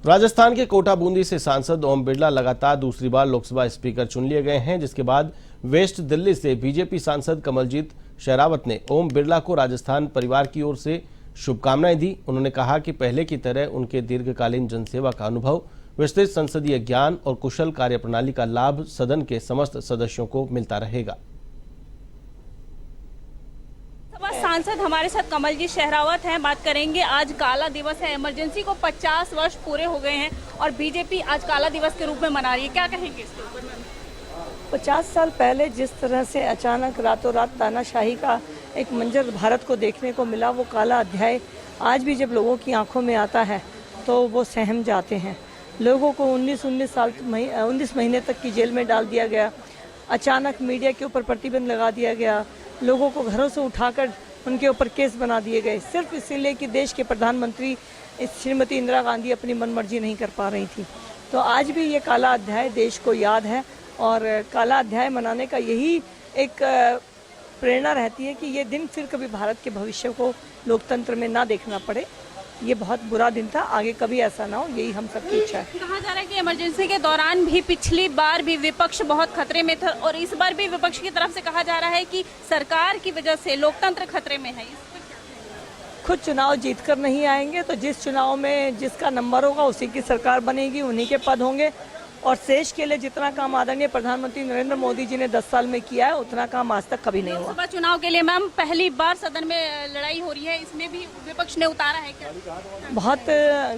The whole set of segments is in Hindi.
राजस्थान के कोटा बूंदी से सांसद ओम बिरला लगातार दूसरी बार लोकसभा स्पीकर चुन लिए गए हैं, जिसके बाद वेस्ट दिल्ली से बीजेपी सांसद कमलजीत शेरावत ने ओम बिरला को राजस्थान परिवार की ओर से शुभकामनाएं दी। उन्होंने कहा कि पहले की तरह उनके दीर्घकालीन जनसेवा का अनुभव, विस्तृत संसदीय ज्ञान और कुशल कार्यप्रणाली का लाभ सदन के समस्त सदस्यों को मिलता रहेगा। सांसद हमारे साथ कमलजीत शेरावत हैं। बात करेंगे, आज काला दिवस है, इमरजेंसी को 50 वर्ष पूरे हो गए हैं और बीजेपी आज काला दिवस के रूप में मना रही है, क्या कहेंगे इसके ऊपर? 50 साल पहले जिस तरह से अचानक रातों रात तानाशाही का एक मंजर भारत को देखने को मिला, वो काला अध्याय आज भी जब लोगों की आंखों में आता है तो वो सहम जाते हैं। लोगों को 19 महीने तक की जेल में डाल दिया गया, अचानक मीडिया के ऊपर प्रतिबंध लगा दिया गया, लोगों को घरों से उठाकर उनके ऊपर केस बना दिए गए, सिर्फ इसीलिए कि देश के प्रधानमंत्री श्रीमती इंदिरा गांधी अपनी मनमर्जी नहीं कर पा रही थी। तो आज भी ये काला अध्याय देश को याद है और काला अध्याय मनाने का यही एक प्रेरणा रहती है कि ये दिन फिर कभी भारत के भविष्य को लोकतंत्र में ना देखना पड़े। ये बहुत बुरा दिन था, आगे कभी ऐसा ना हो, यही हम सबकी इच्छा है। कहा जा रहा है कि इमरजेंसी के दौरान भी पिछली बार भी विपक्ष बहुत खतरे में था और इस बार भी विपक्ष की तरफ से कहा जा रहा है कि सरकार की वजह से लोकतंत्र खतरे में है। खुद चुनाव जीतकर नहीं आएंगे तो जिस चुनाव में जिसका नंबर होगा उसी की सरकार बनेगी, उन्हीं के पद होंगे और देश के लिए जितना काम आदरणीय प्रधानमंत्री नरेंद्र मोदी जी ने 10 साल में किया है उतना काम आज तक कभी नहीं हुआ। लोकसभा चुनाव के लिए मैम पहली बार सदन में लड़ाई हो रही है, इसमें भी विपक्ष ने उतारा है क्या? बहुत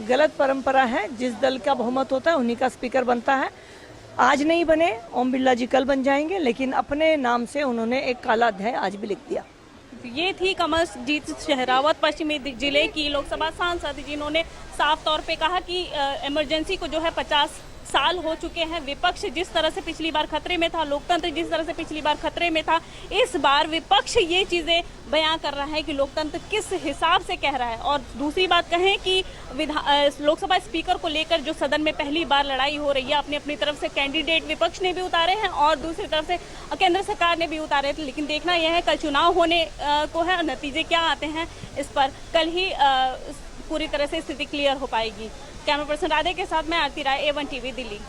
गलत परंपरा है, जिस दल का बहुमत होता है उन्हीं का स्पीकर बनता है। आज नहीं बने, ओम बिरला जी कल बन जाएंगे, लेकिन अपने नाम से उन्होंने एक काला अध्याय आज भी लिख दिया। ये थी कमलजीत शेरावत, पश्चिमी जिले की लोकसभा सांसद, जिन्होंने साफ तौर पे कहा कि इमरजेंसी को जो है 50 साल हो चुके हैं। विपक्ष जिस तरह से पिछली बार खतरे में था, लोकतंत्र जिस तरह से पिछली बार खतरे में था, इस बार विपक्ष ये चीजें बयां कर रहा है कि लोकतंत्र किस हिसाब से कह रहा है। और दूसरी बात कहें कि लोकसभा स्पीकर को लेकर जो सदन में पहली बार लड़ाई हो रही है, अपनी अपनी तरफ से कैंडिडेट विपक्ष ने भी उतारे हैं और दूसरी तरफ से केंद्र सरकार ने भी उतारे थे। लेकिन देखना यह है कल चुनाव होने को है, नतीजे क्या आते हैं इस पर कल ही पूरी तरह से स्थिति क्लियर हो पाएगी। कैमरा पर्सन राधे के साथ मैं आरती राय, A1 टीवी, दिल्ली।